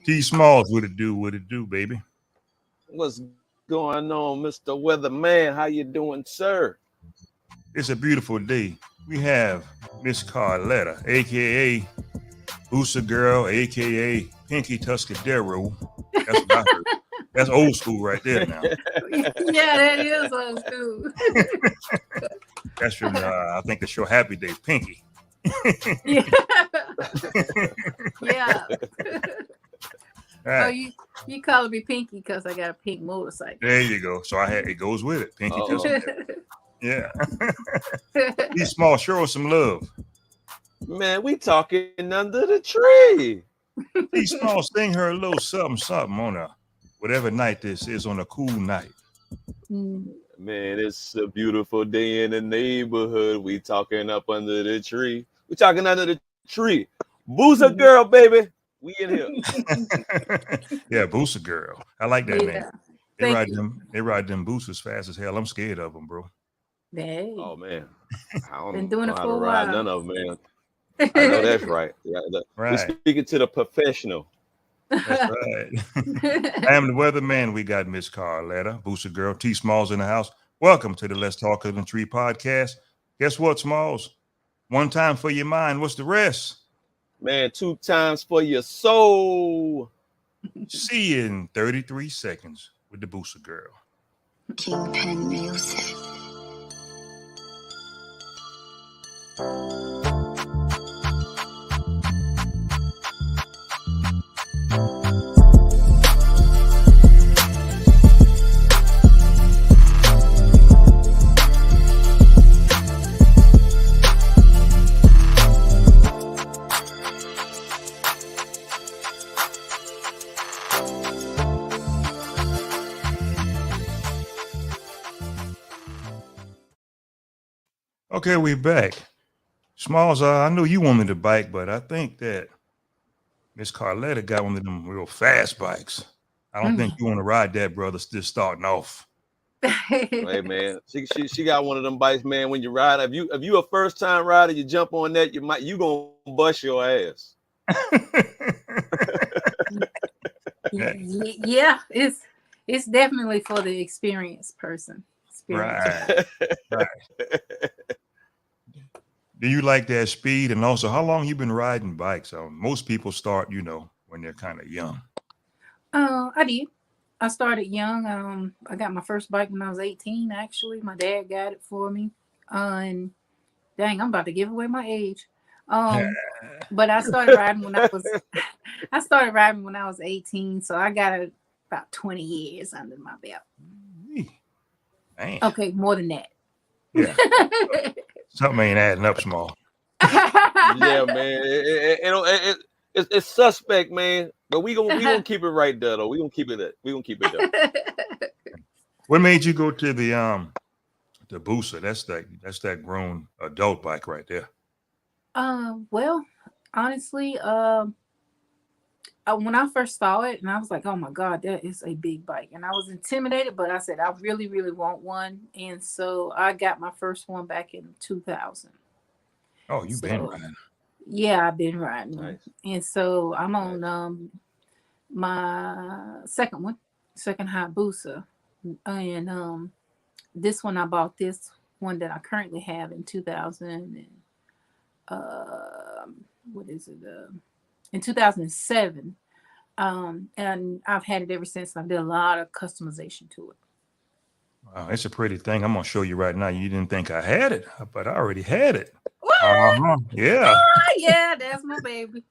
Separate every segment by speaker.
Speaker 1: T Smalls, what it do, baby?
Speaker 2: What's going on, Mr. Weatherman? How you doing, sir?
Speaker 1: It's a beautiful day. We have Miss Carletta, aka Booster Girl, aka Pinky Tuscadero. That's what I heard. That's old school right there now.
Speaker 3: Yeah, that is old school.
Speaker 1: That's from I think the show Happy Days, Pinky.
Speaker 3: Yeah. Yeah. Oh,
Speaker 1: Right.
Speaker 3: you calling me Pinky because I got a pink motorcycle.
Speaker 1: There you go. So it goes with it. Pinky
Speaker 2: Uh-oh.
Speaker 1: Tuscadero. Yeah. T Small, show us some love.
Speaker 2: Man, we talking under the tree.
Speaker 1: T Small, sing her a little something on a whatever night this is on a cool night.
Speaker 3: Mm.
Speaker 2: Man, it's a beautiful day in the neighborhood. We talking up under the tree. We talking under the tree. Boozer girl, baby. We in here.
Speaker 1: Yeah, Booster Girl. I like that name.
Speaker 3: Yeah.
Speaker 1: They ride them boots as fast as hell. I'm scared of them, bro.
Speaker 3: Hey.
Speaker 2: Oh man, I don't
Speaker 3: Been doing
Speaker 2: know
Speaker 3: it
Speaker 2: how
Speaker 3: for
Speaker 2: to
Speaker 3: a
Speaker 2: ride
Speaker 3: while.
Speaker 2: none of them, man. I know that's right. Yeah,
Speaker 1: Right.
Speaker 2: we speaking to the professional.
Speaker 1: That's right. I am the weatherman. We got Miss Carletta, Booster Girl, T Smalls in the house. Welcome to the Let's Talk of the Tree podcast. Guess what, Smalls? One time for your mind. What's the rest?
Speaker 2: Man, 2 times for your soul.
Speaker 1: See you in 33 seconds with the Booster Girl.
Speaker 4: Kingpin Music.
Speaker 1: Okay, we're back. Smalls, I knew you wanted a bike, but I think that Miss Carletta got one of them real fast bikes. I don't think you want to ride that, brother, just starting off.
Speaker 2: Hey man, she got one of them bikes, man. When you ride, if you a first time rider, you jump on that, you gonna bust your ass.
Speaker 3: Yeah, it's definitely for the experienced person.
Speaker 1: Right. Do you like that speed? And also, how long you been riding bikes? Most people start, when they're kind of young.
Speaker 3: I did. I started young. I got my first bike when I was 18. Actually, my dad got it for me. And dang, I'm about to give away my age. But I started riding when I was 18. So I got about 20 years under my belt.
Speaker 1: Man.
Speaker 3: Okay, more than that.
Speaker 1: Yeah. Something ain't adding up, Small.
Speaker 2: Yeah, man. It's suspect, man. But we gonna keep it right there, though. We gonna keep it there.
Speaker 1: What made you go to the Booster? That's that grown adult bike right there.
Speaker 3: Well, honestly, when I first saw it, and I was like, "Oh my God, that is a big bike," and I was intimidated, but I said, "I really, really want one," and so I got my first one back in 2000.
Speaker 1: Oh, you've been riding.
Speaker 3: Yeah, I've been riding,
Speaker 2: Nice.
Speaker 3: and so I'm on my second Hayabusa, and this one I bought this one that I currently have in 2000 and what is it? In 2007. And I've had it ever since. I did a lot of customization to it.
Speaker 1: Wow, it's a pretty thing. I'm gonna show you right now. You didn't think I had it, but I already had it.
Speaker 3: What?
Speaker 1: Yeah.
Speaker 3: Oh, yeah, that's my baby.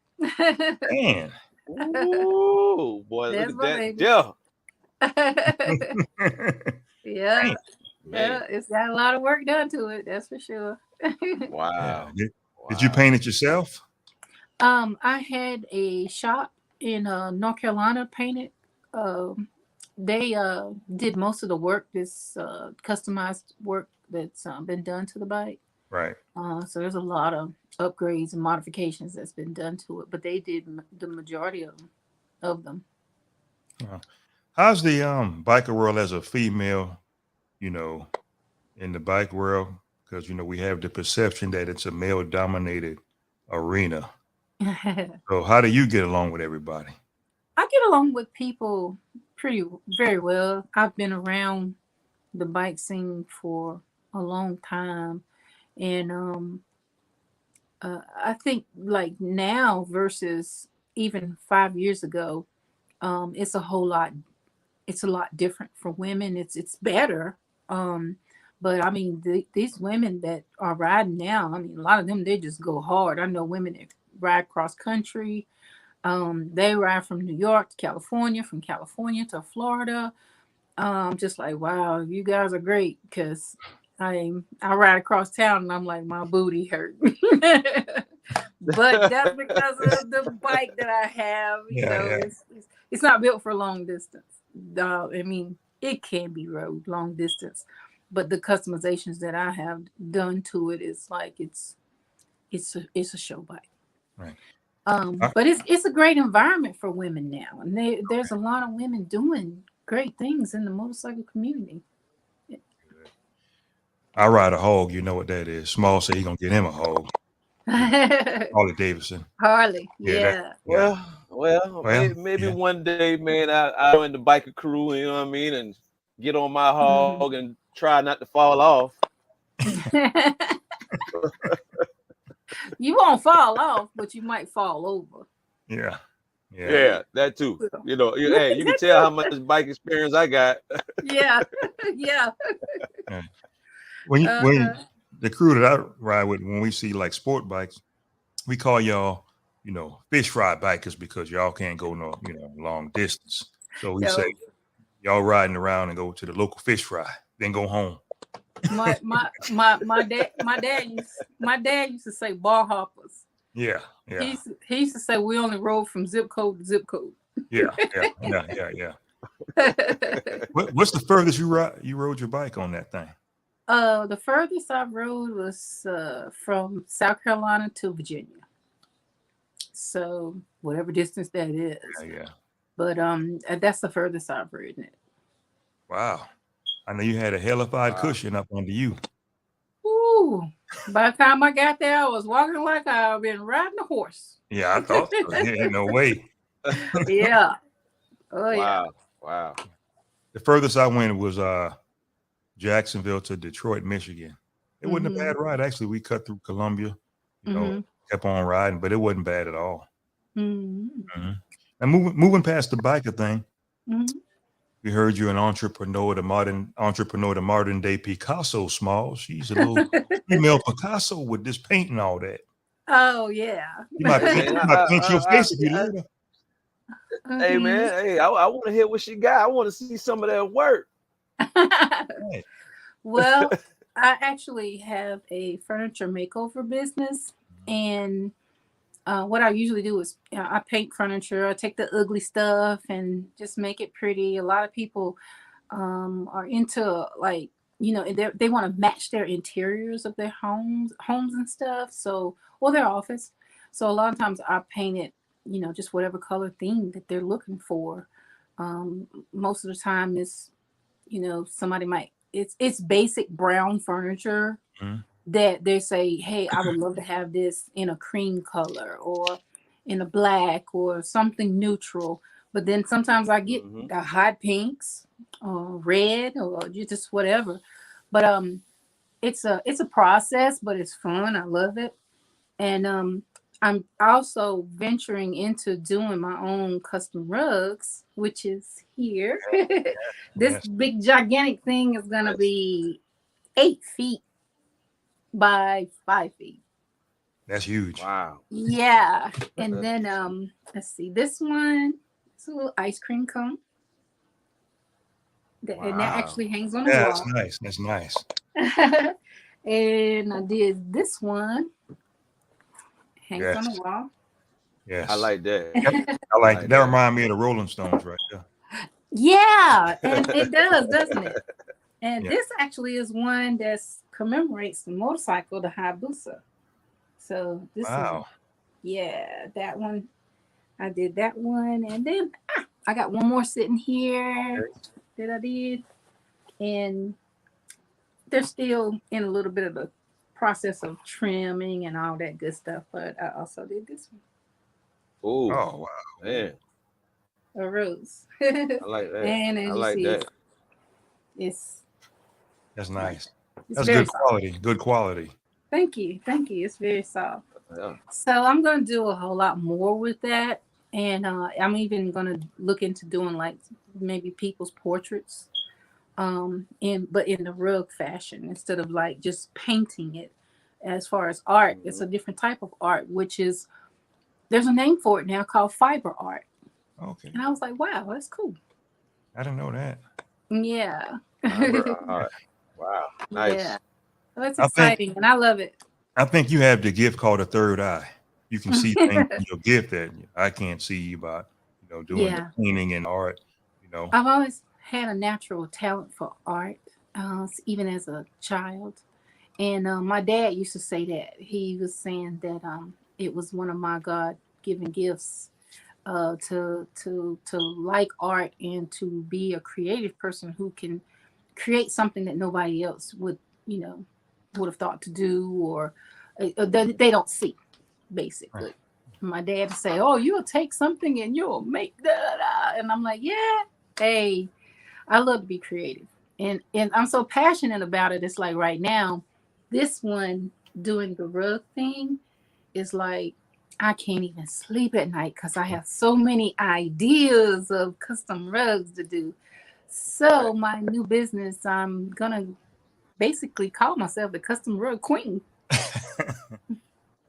Speaker 1: Man.
Speaker 2: Ooh, boy,
Speaker 3: That's
Speaker 2: look at
Speaker 3: my
Speaker 2: that.
Speaker 3: Yeah.
Speaker 2: Yeah.
Speaker 3: Yeah,
Speaker 2: Man.
Speaker 3: it's got a lot of work done to it. That's for sure.
Speaker 2: Wow.
Speaker 1: Yeah. Did you paint it yourself?
Speaker 3: I had a shop in North Carolina painted. They did most of the work, this customized work that's been done to the bike.
Speaker 1: Right.
Speaker 3: So there's a lot of upgrades and modifications that's been done to it, but they did the majority of them.
Speaker 1: How's the biker world as a female, in the bike world? Because, we have the perception that it's a male-dominated arena. So how do you get along with everybody?
Speaker 3: I get along with people very well. I've been around the bike scene for a long time, and I think like now versus even 5 years ago, it's a whole lot. It's a lot different for women. It's better. Um, but I mean, these women that are riding now, I mean, a lot of them they just go hard. I know women that ride cross country. They ride from New York to California, from California to Florida. Just like, wow, you guys are great because I ride across town and I'm like, my booty hurt. But that's because of the bike that I have. You
Speaker 1: Yeah,
Speaker 3: know,
Speaker 1: yeah.
Speaker 3: it's not built for long distance. I mean, it can be road long distance, but the customizations that I have done to it is like it's a show bike.
Speaker 1: Right. Uh,
Speaker 3: But it's a great environment for women now, and there's a lot of women doing great things in the motorcycle community.
Speaker 1: I ride a hog. You know what that is. Small say he gonna get him a hog. Harley Davidson.
Speaker 3: Harley,
Speaker 1: Yeah, that.
Speaker 3: yeah.
Speaker 1: Yeah.
Speaker 2: Well,
Speaker 1: Well,
Speaker 2: maybe
Speaker 1: yeah.
Speaker 2: one day, man, I join the biker crew, you know what I mean, and get on my hog and try not to fall off.
Speaker 3: You won't fall off, but you might fall over.
Speaker 1: Yeah. Yeah.
Speaker 2: Yeah, that too. You know, hey, you can tell how much bike experience I got.
Speaker 3: Yeah, yeah.
Speaker 1: Yeah. When the crew that I ride with, when we see like sport bikes, we call y'all, fish fry bikers because y'all can't go no, long distance. So we say y'all riding around and go to the local fish fry, then go home.
Speaker 3: My dad used to say bar hoppers.
Speaker 1: Yeah, yeah.
Speaker 3: He used to say we only rode from zip code to zip code.
Speaker 1: Yeah. What's the furthest you rode your bike on that thing?
Speaker 3: The furthest I rode was from South Carolina to Virginia. So whatever distance that is.
Speaker 1: Yeah.
Speaker 3: But that's the furthest I've ridden it.
Speaker 1: Wow. I know you had a hellified cushion up under you.
Speaker 3: Ooh. By the time I got there, I was walking like I've been riding a horse.
Speaker 1: Yeah, I thought so. Yeah, no way.
Speaker 3: Yeah. Oh yeah.
Speaker 2: Wow.
Speaker 1: The furthest I went was Jacksonville to Detroit, Michigan. It wasn't a bad ride. Actually, we cut through Columbia, kept on riding, but it wasn't bad at all. And moving past the biker thing, we heard you're an entrepreneur, the modern day Picasso. Small. She's a little female Picasso with this paint and all that.
Speaker 3: Oh yeah.
Speaker 1: You might paint your face if you let her.
Speaker 2: Hey man, hey, I want to hear what she got. I want to see some of that work.
Speaker 3: Well, I actually have a furniture makeover business, and what I usually do is I paint furniture. I take the ugly stuff and just make it pretty. A lot of people are into like they want to match their interiors of their homes and stuff. So or their office. So a lot of times I paint it, just whatever color theme that they're looking for. Most of the time it's somebody might it's basic brown furniture that they say, hey, I would love to have this in a cream color or in a black or something neutral. But then sometimes I get the hot pinks or red or just whatever. But it's a process, but it's fun. I love it. And I'm also venturing into doing my own custom rugs, which is here. This big gigantic thing is gonna be 8 feet by 5 feet.
Speaker 1: That's huge.
Speaker 2: Wow.
Speaker 3: Yeah. And then let's see, this one, it's a little ice cream cone. And that actually hangs on the wall.
Speaker 1: That's nice. That's nice.
Speaker 3: And I did this one. Hangs on the wall.
Speaker 1: Yes.
Speaker 2: I like that.
Speaker 1: I like that. That reminds me of the Rolling Stones right there.
Speaker 3: Yeah, and it does, doesn't it? And this actually is one that commemorates the motorcycle, the Hayabusa. So this is that one. I did that one, and then I got one more sitting here that I did, and they're still in a little bit of the process of trimming and all that good stuff. But I also did this one.
Speaker 2: Oh
Speaker 1: wow,
Speaker 2: man!
Speaker 3: a rose.
Speaker 2: I like that.
Speaker 3: And
Speaker 2: I
Speaker 3: as you
Speaker 2: like
Speaker 3: see,
Speaker 2: that.
Speaker 3: it's
Speaker 1: That's nice.
Speaker 3: it's
Speaker 1: That's
Speaker 3: very
Speaker 1: good
Speaker 3: soft.
Speaker 1: quality. Good quality.
Speaker 3: Thank you, thank you. It's very soft.
Speaker 2: Yeah.
Speaker 3: So I'm gonna do a whole lot more with that, and I'm even gonna look into doing like maybe people's portraits, in the rug fashion instead of like just painting it. As far as art, it's a different type of art, which is there's a name for it now called fiber art.
Speaker 1: Okay.
Speaker 3: And I was like, wow, that's cool.
Speaker 1: I didn't know that.
Speaker 3: Yeah.
Speaker 2: Fiber art. Wow. Nice.
Speaker 3: Yeah. So it's
Speaker 1: I think
Speaker 3: exciting and I love it.
Speaker 1: I think you have the gift called a third eye. You can see things in your gift that I can't see by, doing the
Speaker 3: Yeah.
Speaker 1: painting and art, you know.
Speaker 3: I've always had a natural talent for art, even as a child. And my dad used to say that. He was saying that it was one of my God given gifts, to like art and to be a creative person who can create something that nobody else would have thought to do, or that they don't see,
Speaker 1: Right.
Speaker 3: basically. My dad would say, "Oh, you'll take something and you'll make that," and I'm like, "Yeah, hey, I love to be creative, and I'm so passionate about it. It's like right now, this one doing the rug thing is like I can't even sleep at night because I have so many ideas of custom rugs to do. So my new business, I'm gonna basically call myself the custom rug queen.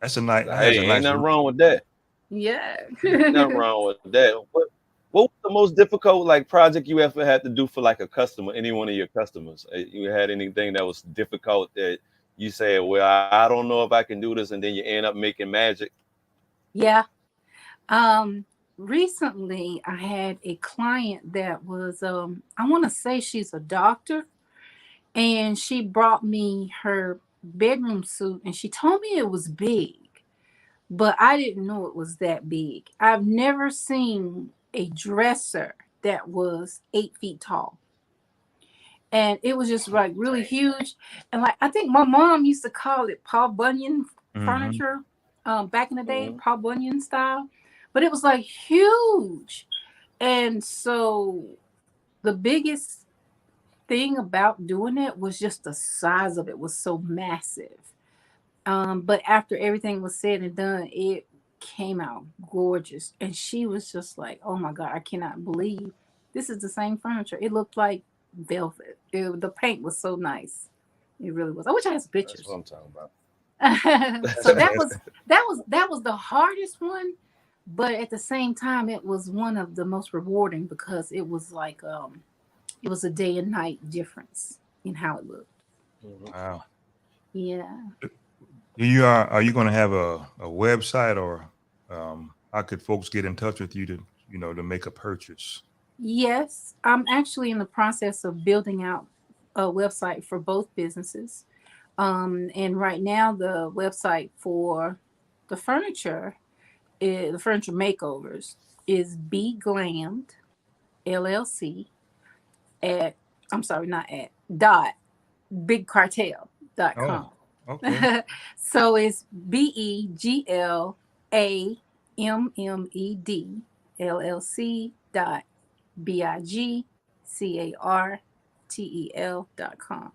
Speaker 1: That's a nice. That has
Speaker 2: Hey,
Speaker 1: a
Speaker 2: ain't
Speaker 1: nice.
Speaker 2: nothing wrong with that.
Speaker 3: Yeah.
Speaker 2: Ain't nothing wrong with that. What was the most difficult like project you ever had to do for like a customer, any one of your customers? You had anything that was difficult that you said, well, I don't know if I can do this, and then you end up making magic?
Speaker 3: Yeah. Um, Recently I had a client that was I want to say she's a doctor, and she brought me her bedroom suit and she told me it was big, but I didn't know it was that big. I've never seen a dresser that was 8 feet tall. And it was just like really huge. And like I think my mom used to call it Paul Bunyan
Speaker 1: Mm-hmm.
Speaker 3: furniture, back in the day,
Speaker 2: Mhm.
Speaker 3: Paul Bunyan style. But it was like huge. And so the biggest thing about doing it was just the size of it was so massive. But after everything was said and done, it came out gorgeous. And she was just like, oh my God, I cannot believe this is the same furniture. It looked like velvet. The paint was so nice. It really was. I wish I had some
Speaker 2: That's what
Speaker 3: pictures.
Speaker 2: I'm talking about.
Speaker 3: So that was the hardest one, but at the same time it was one of the most rewarding because it was like it was a day and night difference in how it looked.
Speaker 2: Mhm.
Speaker 1: Wow.
Speaker 3: Yeah.
Speaker 1: Are you going to have a website, or how could folks get in touch with you to make a purchase?
Speaker 3: Yes, I'm actually in the process of building out a website for both businesses. And right now, the website for the furniture, the furniture makeovers, is Be Glammed LLC at, I'm sorry, not at, dot
Speaker 1: Oh,
Speaker 3: bigcartel.com.
Speaker 1: okay.
Speaker 3: So it's BEGLAMMED LLC dot BIGCARTEL.com.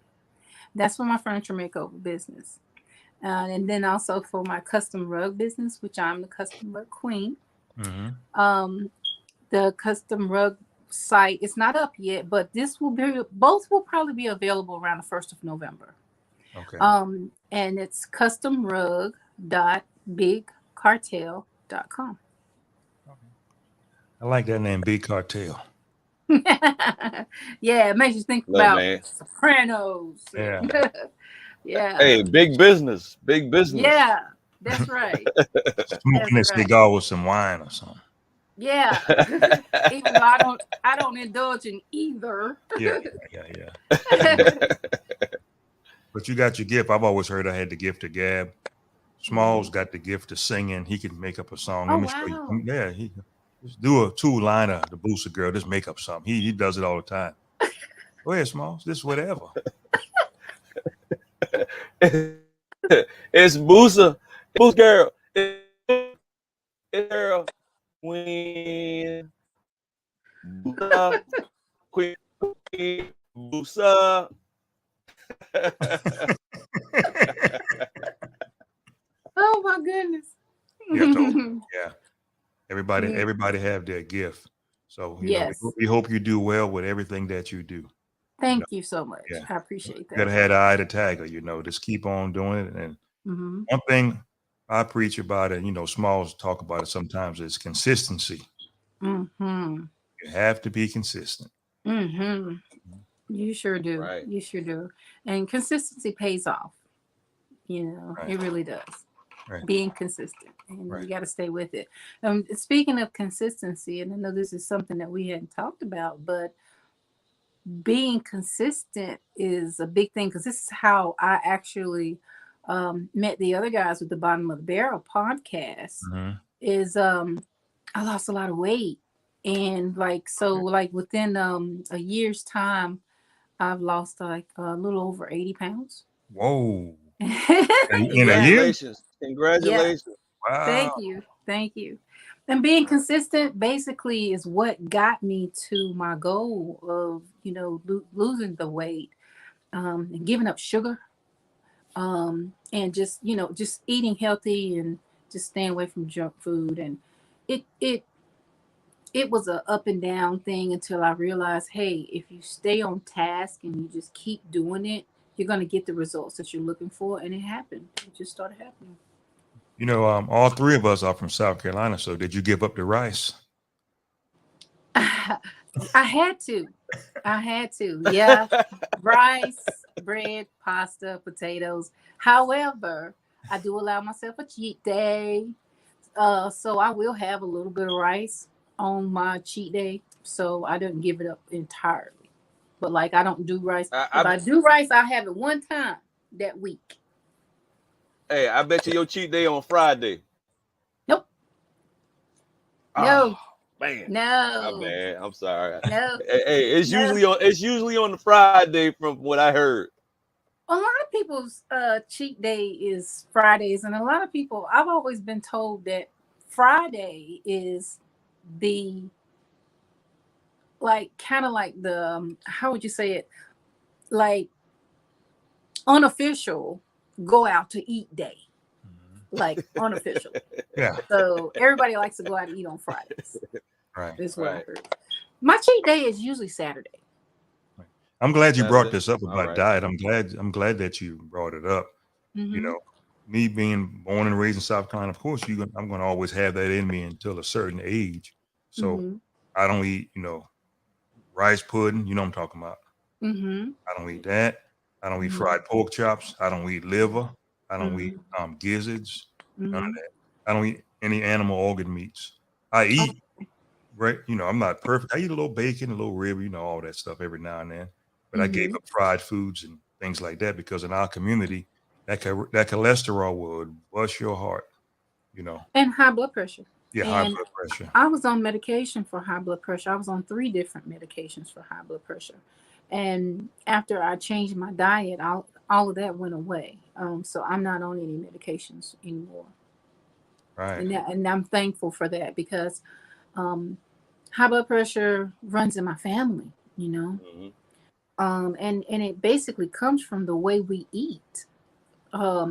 Speaker 3: That's for my furniture makeover business. And then also for my custom rug business, which I'm the custom rug queen.
Speaker 1: Mm-hmm.
Speaker 3: Um, the custom rug site is not up yet, but both will probably be available around the 1st of November.
Speaker 1: Okay.
Speaker 3: And it's customrug.bigcartel.com.
Speaker 1: I like that name, Big Cartel.
Speaker 3: Yeah, it makes you think
Speaker 2: Look,
Speaker 3: about
Speaker 2: man.
Speaker 3: Sopranos.
Speaker 1: Yeah.
Speaker 3: Yeah.
Speaker 2: Hey, big business. Big business.
Speaker 3: Yeah, that's right.
Speaker 1: Smoking a
Speaker 3: That's right.
Speaker 1: cigar with some wine or something.
Speaker 3: Yeah. Even though I don't indulge in either.
Speaker 1: Yeah. But you got your gift. I've always heard I had the gift of gab. Smalls got the gift of singing. He can make up a song.
Speaker 3: Oh
Speaker 1: Let me show you.
Speaker 3: wow.
Speaker 1: Yeah, he just do a 2-liner, the Booster Girl. Just make up something. He does it all the time. Go ahead, Smalls. This whatever.
Speaker 2: It's Boosa. Boosa girl. It's girl. Queen. Queen Busa.
Speaker 3: Oh my goodness.
Speaker 1: Yeah, totally. Yeah. Everybody have their gift. So,
Speaker 3: Yes.
Speaker 1: we hope you do well with everything that you do.
Speaker 3: Thank you so much.
Speaker 1: Yeah.
Speaker 3: I appreciate
Speaker 1: You
Speaker 3: that.
Speaker 1: gotta have the eye to tiger, just keep on doing it. And one thing I preach about it, Smalls talk about it sometimes, is consistency.
Speaker 3: Mm-hmm.
Speaker 1: You have to be consistent.
Speaker 3: Mm-hmm. You sure do.
Speaker 2: Right.
Speaker 3: You sure do. And consistency pays off.
Speaker 1: Right.
Speaker 3: It really does.
Speaker 1: Right.
Speaker 3: Being consistent, and
Speaker 1: Right.
Speaker 3: you got to stay with it. Speaking of consistency, and I know this is something that we hadn't talked about, but being consistent is a big thing, because this is how I actually met the other guys with the Bottom of the Barrel podcast.
Speaker 1: Mhm.
Speaker 3: Is I lost a lot of weight, and like within a year's time, I've lost like a little over 80 pounds.
Speaker 1: Whoa. In a
Speaker 3: Yeah.
Speaker 1: year?
Speaker 2: Congratulations.
Speaker 1: Wow.
Speaker 3: Thank you. And being consistent basically is what got me to my goal of, losing the weight, and giving up sugar, and just eating healthy and just staying away from junk food. And it was a up and down thing until I realized, hey, if you stay on task and you just keep doing it, you're going to get the results that you're looking for. And it happened. It just started happening.
Speaker 1: All three of us are from South Carolina. So did you give up the rice?
Speaker 3: I had to. Yeah. Rice, bread, pasta, potatoes. However, I do allow myself a cheat day. So I will have a little bit of rice on my cheat day. So I didn't give it up entirely. But like, I don't do rice. If I do rice, I have it one time that week.
Speaker 2: Hey, I bet you your cheat day on Friday.
Speaker 3: Nope.
Speaker 2: Oh,
Speaker 3: No.
Speaker 2: Man.
Speaker 3: No.
Speaker 2: My bad. I'm sorry.
Speaker 3: No.
Speaker 2: Hey, it's usually on the Friday from what I heard.
Speaker 3: A lot of people's cheat day is Fridays, and a lot of people, I've always been told that Friday is the kind of like the how would you say it, like unofficial go out to eat day, like unofficial.
Speaker 1: Yeah.
Speaker 3: So everybody likes to go out and eat on Fridays.
Speaker 1: Right.
Speaker 3: That's what I heard. My cheat day is usually Saturday.
Speaker 1: I'm glad you brought this up
Speaker 2: All
Speaker 1: about
Speaker 2: right.
Speaker 1: diet. I'm glad that you brought it up.
Speaker 3: Mhm.
Speaker 1: Me being born and raised in South Carolina, of course, I'm going to always have that in me until a certain age. So
Speaker 3: Mhm.
Speaker 1: I don't eat, rice pudding. You know what I'm talking about.
Speaker 3: Mhm.
Speaker 1: I don't eat that. I don't eat
Speaker 3: Mhm.
Speaker 1: fried pork chops. I don't eat liver. I don't eat gizzards. None of
Speaker 3: Mhm.
Speaker 1: that. I don't eat any animal organ meats. I eat, right? I'm not perfect. I eat a little bacon, a little rib, all that stuff every now and then. But I gave up fried foods and things like that because in our community, that cholesterol would bust your heart,
Speaker 3: And high blood pressure.
Speaker 1: Yeah, high
Speaker 3: And
Speaker 1: blood pressure.
Speaker 3: I was on medication for high blood pressure. I was on 3 different medications for high blood pressure. And after I changed my diet, all of that went away. So I'm not on any medications anymore.
Speaker 1: Right.
Speaker 3: And I'm thankful for that, because high blood pressure runs in my family, and it basically comes from the way we eat.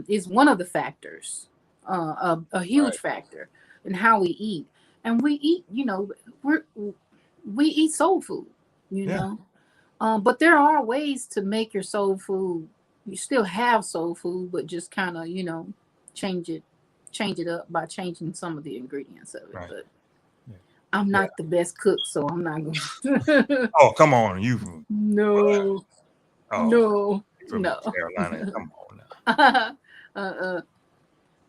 Speaker 3: Is one of the factors, a huge factor in how we eat. And we eat, we eat soul food, but there are ways to make your soul food. You still have soul food, but just kind of, change it up by changing some of the ingredients of it.
Speaker 1: Right.
Speaker 3: But I'm not the best cook, so I'm not going to.
Speaker 1: Oh, come on. You
Speaker 3: No.
Speaker 1: Oh, from
Speaker 3: No.
Speaker 1: Carolina. Come on now.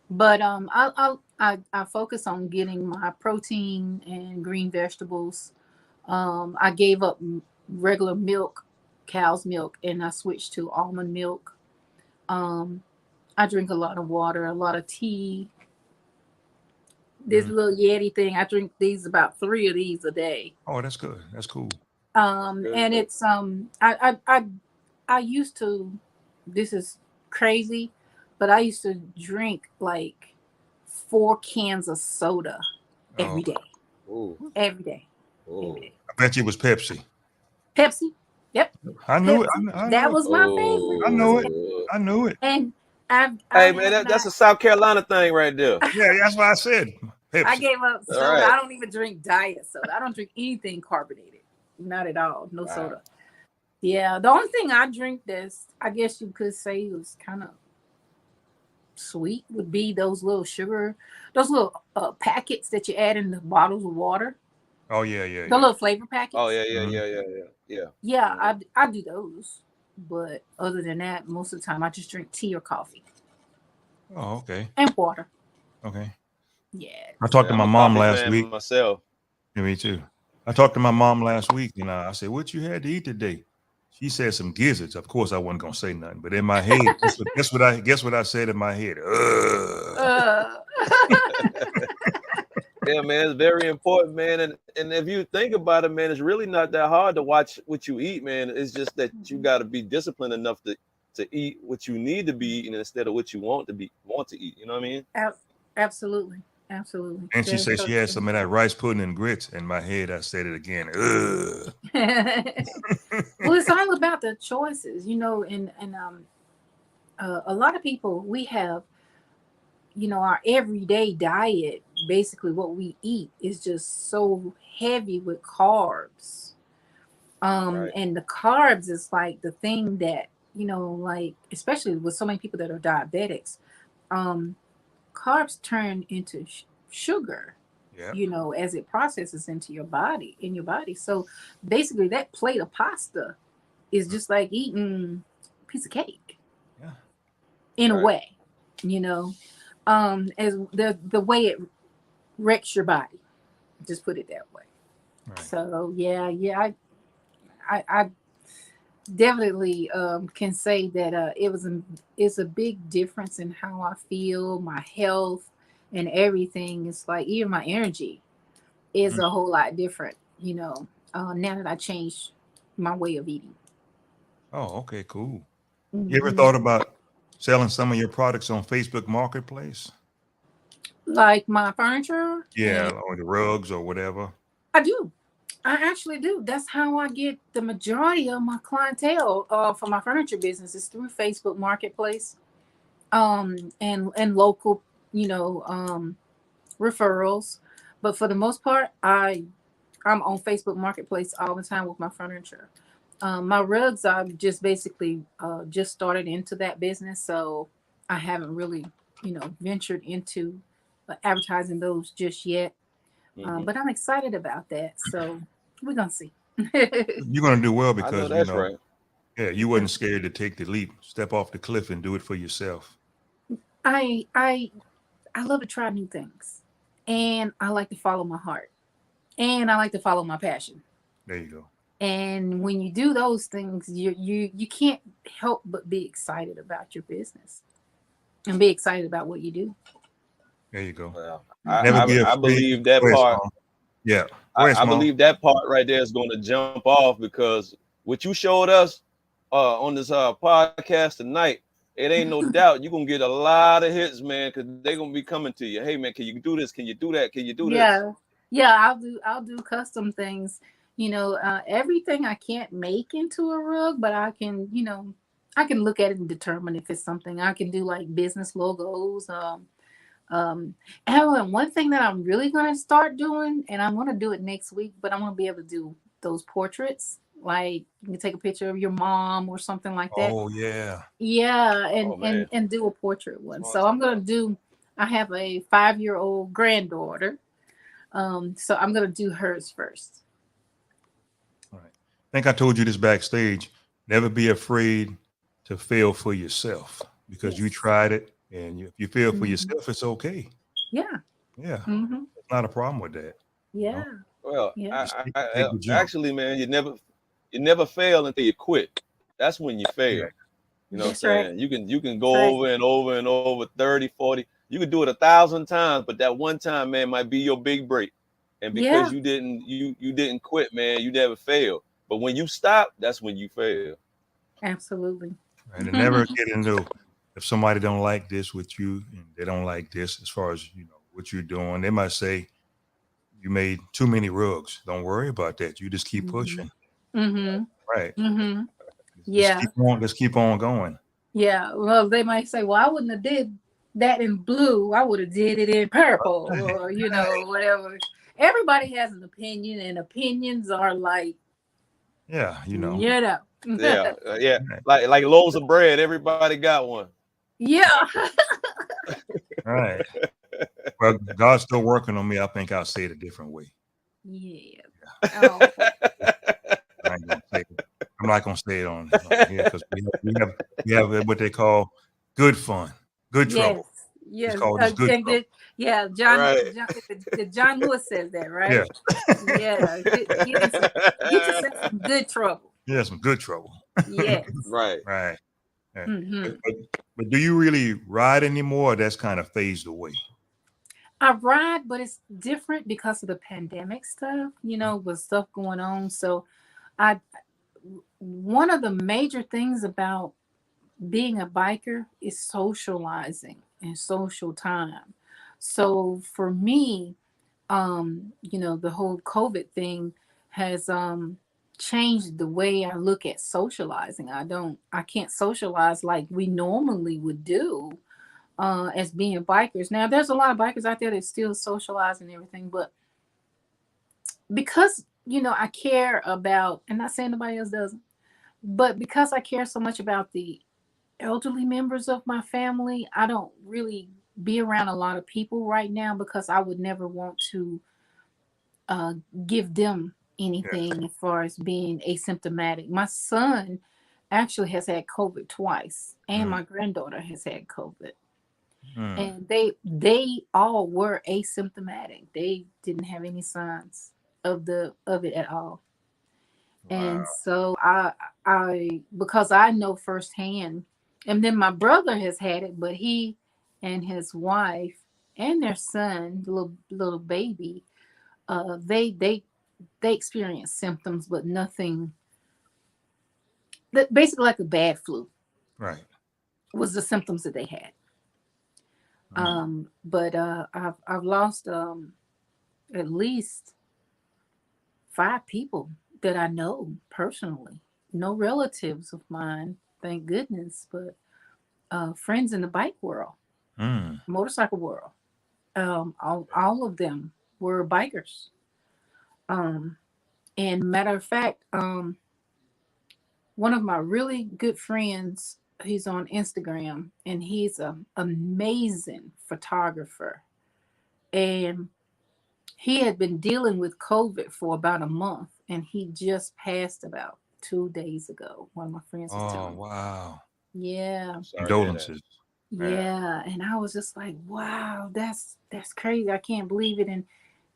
Speaker 3: But I focus on getting my protein and green vegetables. I gave up regular milk, cow's milk, and I switched to almond milk. I drink a lot of water, a lot of tea. This little Yeti thing, I drink about 3 of these a day.
Speaker 1: Oh, that's good. That's cool.
Speaker 3: And it's I used to, this is crazy, but I used to drink like 4 cans of soda every day.
Speaker 2: Ooh.
Speaker 3: Every day.
Speaker 2: Ooh.
Speaker 3: Every day.
Speaker 1: I bet you it was Pepsi.
Speaker 3: Pepsi. Yep.
Speaker 1: I knew it.
Speaker 3: Pepsi.
Speaker 1: I
Speaker 3: That
Speaker 1: knew
Speaker 3: was my favorite.
Speaker 1: I knew it.
Speaker 2: Oh.
Speaker 1: I knew it.
Speaker 3: And
Speaker 2: Hey
Speaker 3: I
Speaker 2: man,
Speaker 3: have
Speaker 2: that's a
Speaker 3: not,
Speaker 2: South Carolina thing right there.
Speaker 1: Yeah, that's what I said.
Speaker 3: I
Speaker 1: Pepsi.
Speaker 3: gave up
Speaker 2: All
Speaker 3: soda.
Speaker 2: right.
Speaker 3: I don't even drink diet soda. I don't drink anything carbonated. Not at all. No
Speaker 2: Wow.
Speaker 3: soda. Yeah. The only thing I drink that's, I guess you could say, was kind of sweet would be those little packets that you add in the bottles of water.
Speaker 1: Oh yeah,
Speaker 3: The little flavor packets.
Speaker 2: Oh yeah.
Speaker 3: Yeah,
Speaker 2: Mhm.
Speaker 3: I do those. But other than that, most of the time I just drink tea or coffee
Speaker 1: Oh, okay.
Speaker 3: and water.
Speaker 1: Okay.
Speaker 3: Yeah.
Speaker 1: I talked to
Speaker 2: I'm
Speaker 1: my
Speaker 2: a
Speaker 1: mom
Speaker 2: coffee
Speaker 1: last
Speaker 2: fan
Speaker 1: week.
Speaker 2: myself.
Speaker 1: Yeah, me too. I talked to my mom last week, and I said, "What you had to eat today?" She said some gizzards. Of course, I wasn't gonna say nothing, but in my head, guess what I said in my head. Ugh.
Speaker 3: Uh,
Speaker 2: Yeah, man, it's very important, man. And if you think about it, man, it's really not that hard to watch what you eat, man. It's just that you got to be disciplined enough to eat what you need to be eating instead of what you want to eat. You know what I mean?
Speaker 3: absolutely. Absolutely.
Speaker 1: And she
Speaker 3: That is
Speaker 1: said
Speaker 3: so
Speaker 1: she had
Speaker 3: true.
Speaker 1: some of that rice pudding and grits. In my head, I said it again. Ugh.
Speaker 3: Well, it's all about the choices, and a lot of people, we have, our everyday diet, basically what we eat is just so heavy with carbs.
Speaker 2: Right.
Speaker 3: And the carbs is like the thing that, like, especially with so many people that are diabetics, um, carbs turn into sugar,
Speaker 1: Yeah.
Speaker 3: as it processes into in your body. So basically that plate of pasta is just like eating a piece of cake
Speaker 1: Yeah.
Speaker 3: in a
Speaker 2: Right.
Speaker 3: way, as the way it wrecks your body. Just put it that way.
Speaker 1: Right.
Speaker 3: So yeah, I definitely can say that it's a big difference in how I feel, my health, and everything. It's like even my energy is
Speaker 1: Mhm.
Speaker 3: a whole lot different, now that I changed my way of eating.
Speaker 1: Oh, okay, cool. You ever
Speaker 3: Mhm.
Speaker 1: thought about selling some of your products on Facebook Marketplace?
Speaker 3: Like my furniture,
Speaker 1: Yeah,
Speaker 3: and
Speaker 1: or the rugs or whatever.
Speaker 3: I do. I actually do. That's how I get the majority of my clientele for my furniture business is through Facebook Marketplace, and local, referrals. But for the most part, I'm on Facebook Marketplace all the time with my furniture. My rugs, I've just basically just started into that business, so I haven't really, ventured into advertising those just yet.
Speaker 2: Hmm.
Speaker 3: But I'm excited about that, so we're gonna see.
Speaker 1: You're gonna do well
Speaker 2: I know
Speaker 1: because
Speaker 2: that's right.
Speaker 1: yeah, you wasn't scared to take the leap, step off the cliff, and do it for yourself.
Speaker 3: I I I love to try new things, and I like to follow my heart, and I like to follow my passion.
Speaker 1: There you go.
Speaker 3: And when you do those things, you can't help but be excited about your business and be excited about what you do.
Speaker 1: There you go.
Speaker 2: Well,
Speaker 1: Never be
Speaker 2: I
Speaker 1: afraid.
Speaker 2: believe
Speaker 1: Go
Speaker 2: that
Speaker 1: ahead,
Speaker 2: part.
Speaker 1: Small. Yeah. Go ahead,
Speaker 2: I
Speaker 1: Small.
Speaker 2: believe that part right there is going to jump off because what you showed us on this podcast tonight, it ain't no doubt you're gonna get a lot of hits, man, because they're gonna be coming to you. Hey man, can you do this? Can you do that? Can you do this?
Speaker 3: Yeah, yeah. I'll do custom things. Everything I can't make into a rug, but I can, I can look at it and determine if it's something I can do, like business logos. Um, and one thing that I'm really gonna start doing, and I'm gonna do it next week, but I'm gonna be able to do those portraits. Like you can take a picture of your mom or something like that.
Speaker 1: Oh yeah.
Speaker 3: Yeah,
Speaker 2: Oh man,
Speaker 3: and do a portrait one.
Speaker 2: smart
Speaker 3: So I'm gonna
Speaker 2: stuff.
Speaker 3: do. I have a 5-year-old granddaughter. So I'm gonna do hers first.
Speaker 1: All right. I think I told you this backstage. Never be afraid to fail for yourself because you
Speaker 3: Yes.
Speaker 1: tried it, and if you fail for
Speaker 3: Mhm.
Speaker 1: yourself, it's okay.
Speaker 3: Yeah.
Speaker 1: Yeah,
Speaker 3: Hmm.
Speaker 1: it's not a problem with that.
Speaker 3: Yeah.
Speaker 2: Well,
Speaker 3: Yeah.
Speaker 1: Just take the jump.
Speaker 2: actually, man, you never fail until you quit. That's when you fail.
Speaker 1: Yeah.
Speaker 2: You know what I'm
Speaker 3: That's right.
Speaker 2: saying? You can
Speaker 3: That's
Speaker 2: go
Speaker 3: right.
Speaker 2: over and over and over 30, 40. You can do it 1,000 times, but that one time, man, might be your big break. And because
Speaker 3: Yeah.
Speaker 2: you didn't quit, man, you never fail. But when you stop, that's when you fail.
Speaker 3: Absolutely.
Speaker 1: Right. And never get into if somebody don't like this with you and they don't like this as far as what you're doing. They might say, you made too many rugs. Don't worry about that. You just keep pushing.
Speaker 3: Mm-hmm.
Speaker 1: Right.
Speaker 3: Mm-hmm. Yeah.
Speaker 1: Let's keep on going.
Speaker 3: Yeah. Well, they might say, well, I wouldn't have did that in blue. I would have did it in purple or, whatever. Everybody has an opinion, and opinions are like,
Speaker 1: Yeah,
Speaker 2: Yeah, yeah.
Speaker 1: Right.
Speaker 2: Like loaves of bread. Everybody got one.
Speaker 3: Yeah.
Speaker 1: Right. Well, God's still working on me. I think I'll say it a different way.
Speaker 3: Yeah. Oh.
Speaker 1: I ain't gonna say it. I'm not gonna say it on here because we have what they call good fun, good trouble.
Speaker 3: Yes.
Speaker 1: It's called just good trouble.
Speaker 3: Yeah. John Lewis says that, right?
Speaker 1: Yeah.
Speaker 3: Yeah. Get yourself some good trouble.
Speaker 1: Yeah, some good trouble.
Speaker 3: Yes.
Speaker 2: Right.
Speaker 1: Right. Yeah.
Speaker 3: Mm-hmm.
Speaker 1: But do you really ride anymore? Or that's kind of phased away.
Speaker 3: I ride, but it's different because of the pandemic stuff, with stuff going on. So one of the major things about being a biker is socializing and social time. So for me, the whole COVID thing has changed the way I look at socializing. I can't socialize like we normally would do as being bikers. Now there's a lot of bikers out there that still socialize and everything, but because I care about, and not saying nobody else doesn't, but because I care so much about the elderly members of my family, I don't really be around a lot of people right now because I would never want to give them anything as far as being asymptomatic. My son actually has had COVID twice, and my granddaughter has had COVID. And they all were asymptomatic. They didn't have any signs of it at all. Wow. And so I because I know firsthand, and then my brother has had it, but he and his wife and their son, little baby, they experienced symptoms, but nothing. That basically like a bad flu.
Speaker 1: Right.
Speaker 3: Was the symptoms that they had. But I've lost at least 5 people that I know personally. No relatives of mine, thank goodness, but friends in the bike world, motorcycle world. All of them were bikers. And matter of fact, one of my really good friends, he's on Instagram, and he's an amazing photographer. And he had been dealing with COVID for about a month, and he just passed about 2 days ago. One of my friends was telling me.
Speaker 1: Oh, wow.
Speaker 3: Yeah.
Speaker 1: Condolences.
Speaker 3: Yeah. And I was just like, wow, that's crazy. I can't believe it. And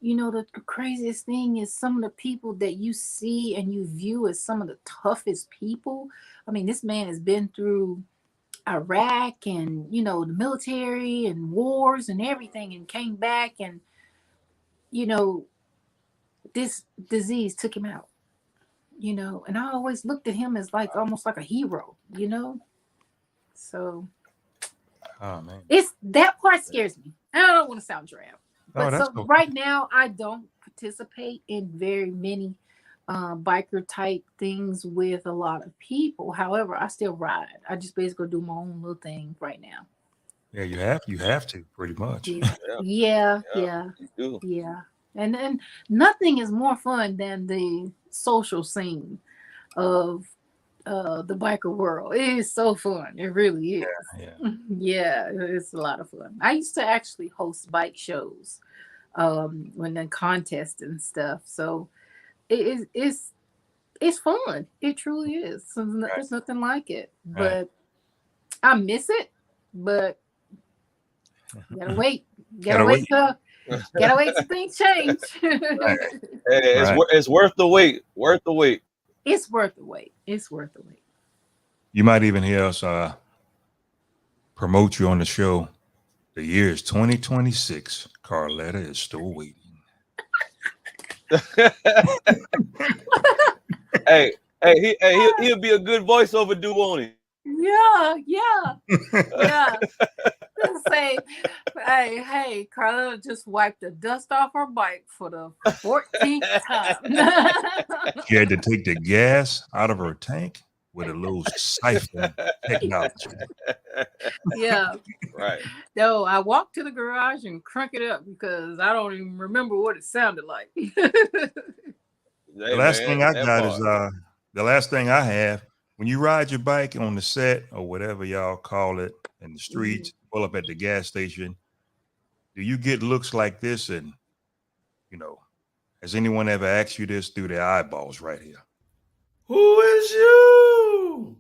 Speaker 3: the craziest thing is some of the people that you see and you view as some of the toughest people. I mean, this man has been through Iraq and, the military and wars and everything, and came back, and, this disease took him out, and I always looked at him as like almost like a hero, So
Speaker 1: oh man,
Speaker 3: that part scares me. I don't want to sound drab. But so
Speaker 1: cool.
Speaker 3: Right now, I don't participate in very many biker type things with a lot of people. However, I still ride. I just basically do my own little thing right now.
Speaker 1: Yeah, you have to pretty much.
Speaker 3: Yeah.
Speaker 2: You do.
Speaker 3: Yeah. And nothing is more fun than the social scene of the biker world. It is so fun. It really is. Yeah, it's a lot of fun. I used to actually host bike shows when the contest and stuff. So it's fun. It truly is. So there's nothing like it. But I miss it. But gotta wait. Gotta wait till things change.
Speaker 2: It's worth the wait. Worth the wait.
Speaker 3: It's worth the wait. It's worth the wait.
Speaker 1: You might even hear us promote you on the show. The year is 2026. Carletta is still waiting.
Speaker 2: He'll be a good voiceover dude, won't he?
Speaker 3: Yeah. Say, hey, Carletta just wiped the dust off her bike for the 14th time.
Speaker 1: She had to take the gas out of her tank with a little siphon technology.
Speaker 3: Yeah.
Speaker 2: Right.
Speaker 3: No, I walked to the garage and crunk it up because I don't even remember what it sounded like.
Speaker 1: The last thing I got is the last thing I have. When you ride your bike on the set or whatever y'all call it in the streets, pull up at the gas station, do you get looks like this? And, you know, has anyone ever asked you this through their eyeballs right here?
Speaker 5: Who is you?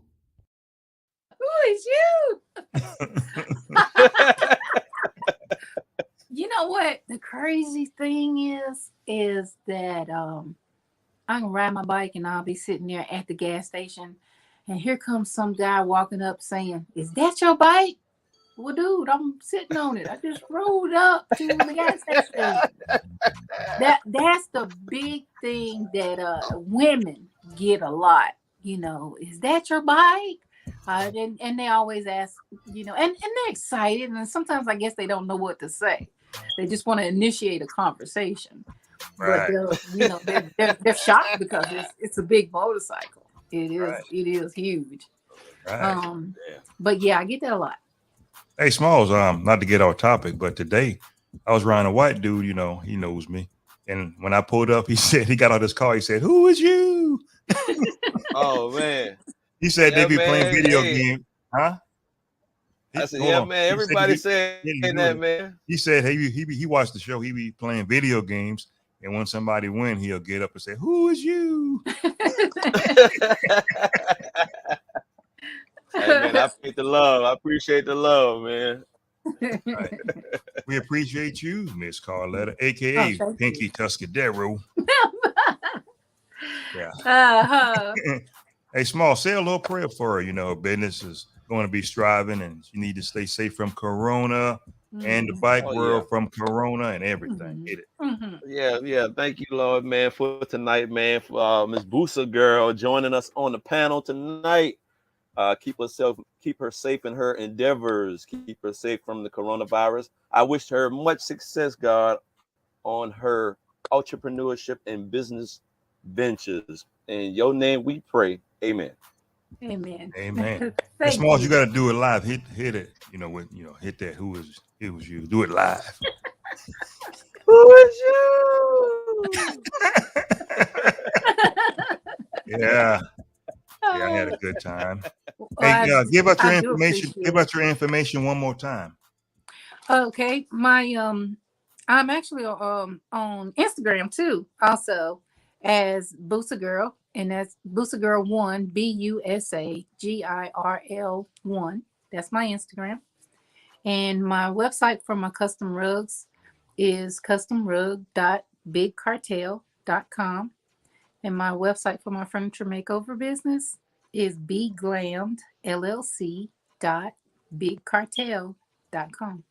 Speaker 3: Who is you? You know what? The crazy thing is that I can ride my bike and I'll be sitting there at the gas station, and here comes some guy walking up saying, "Is that your bike?" Well, dude, I'm sitting on it. I just rolled up to the gas station. That's the big thing that women get a lot. You know, is that your bike? And they always ask, you know, and they're excited, and sometimes I guess they don't know what to say. They just want to initiate a conversation,
Speaker 1: Right.
Speaker 3: but you know, they're shocked because it's a big motorcycle. It is
Speaker 1: Right.
Speaker 3: It is huge.
Speaker 1: Right.
Speaker 3: But yeah, I get that a lot.
Speaker 1: Hey, Smalls, not to get off topic, but today I was riding a white dude, you know, he knows me. And when I pulled up, he said, he got out his car, he said, "Who is you?"
Speaker 2: Oh man.
Speaker 1: He said
Speaker 2: Yeah,
Speaker 1: they be playing
Speaker 2: man,
Speaker 1: video
Speaker 2: hey.
Speaker 1: games. Huh?
Speaker 2: I said,
Speaker 1: Hold
Speaker 2: yeah,
Speaker 1: on.
Speaker 2: man. Everybody saying that, man.
Speaker 1: He said he watched the show. He be playing video games, and when somebody win, he'll get up and say, "Who is you?"
Speaker 2: Hey man, I appreciate the love. I appreciate the love, man.
Speaker 1: Right. We appreciate you, Miss Carletta, aka Pinky Tuscadero. Yeah.
Speaker 3: Uh-huh.
Speaker 1: Hey, Small, say a little prayer for her. You know, her business is going to be striving, and she need to stay safe from Corona and the bike world from Corona and everything. Get it?
Speaker 2: Yeah. Thank you, Lord, man, for tonight, man. For Miss Boosa girl joining us on the panel tonight. Keep her safe in her endeavors. Keep her safe from the coronavirus. I wish her much success, God, on her entrepreneurship and business ventures. In your name we pray. Amen.
Speaker 3: Amen.
Speaker 1: As small as you got to do it live. Hit it. You know what? You know, hit that. Who was you? Do it live.
Speaker 2: Who is you?
Speaker 1: Yeah. I had a good time. Hey, give out your information. Give out your information one more time.
Speaker 3: Okay, I'm actually on Instagram too, also as Boosa Girl, and that's Boosa Girl 1, BUSAGIRL 1. That's my Instagram, and my website for my custom rugs is customrug.bigcartel.com, and my website for my furniture makeover business is beglammed.LLC.bigcartel.com.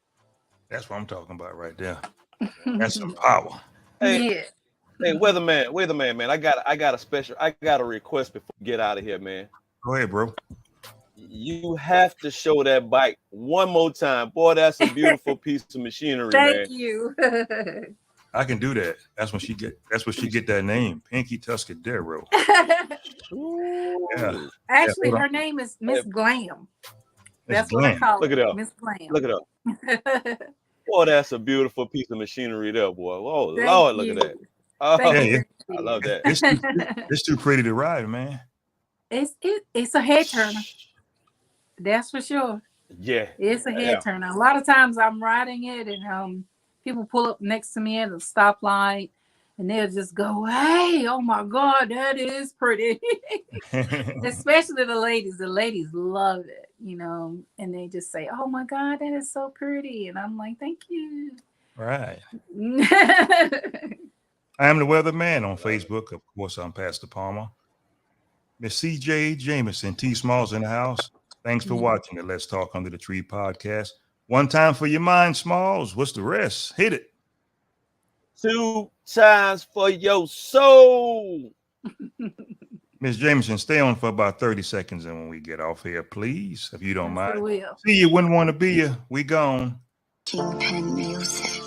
Speaker 1: That's what I'm talking about right there. That's some power.
Speaker 2: Hey, weatherman, man. I got a request before we get out of here, man.
Speaker 1: Go ahead, bro.
Speaker 2: You have to show that bike one more time. Boy, that's a beautiful piece of machinery,
Speaker 3: Thank
Speaker 2: man.
Speaker 3: you.
Speaker 1: I can do that. That's when she get that name, Pinky Tuscadero. Yeah.
Speaker 3: Actually, her name is Miss Glam. That's
Speaker 1: Glam.
Speaker 3: what I call
Speaker 2: Look
Speaker 3: it.
Speaker 2: it up.
Speaker 3: Miss Glam.
Speaker 2: Look it up. Boy, that's a beautiful piece of machinery there, boy. Oh,
Speaker 3: Thank
Speaker 2: Lord,
Speaker 3: you.
Speaker 2: look at that. Oh,
Speaker 1: yeah.
Speaker 2: I love that.
Speaker 1: It's too pretty to ride, man.
Speaker 3: It's a head turner. That's for sure.
Speaker 2: Yeah.
Speaker 3: It's a head turner. A lot of times I'm riding it and people pull up next to me at a stoplight and they'll just go, "Hey, oh my God, that is pretty." Especially the ladies. The ladies love it, you know, and they just say, "Oh my God, that is so pretty." And I'm like, "Thank you."
Speaker 1: Right. I am the Weatherman on Facebook. Of course, I'm Pastor Palmer. Miss CJ Jamison, T Smalls in the house. Thanks for watching the Let's Talk Under the Tree podcast. One time for your mind, Smalls. What's the rest? Hit it.
Speaker 2: 2 times for your soul.
Speaker 1: Miss Jamison, stay on for about 30 seconds, and when we get off here, please, if you don't
Speaker 3: I sure
Speaker 1: mind.
Speaker 3: will.
Speaker 1: See, you wouldn't want to be you. We gone.
Speaker 4: Kingpin Music.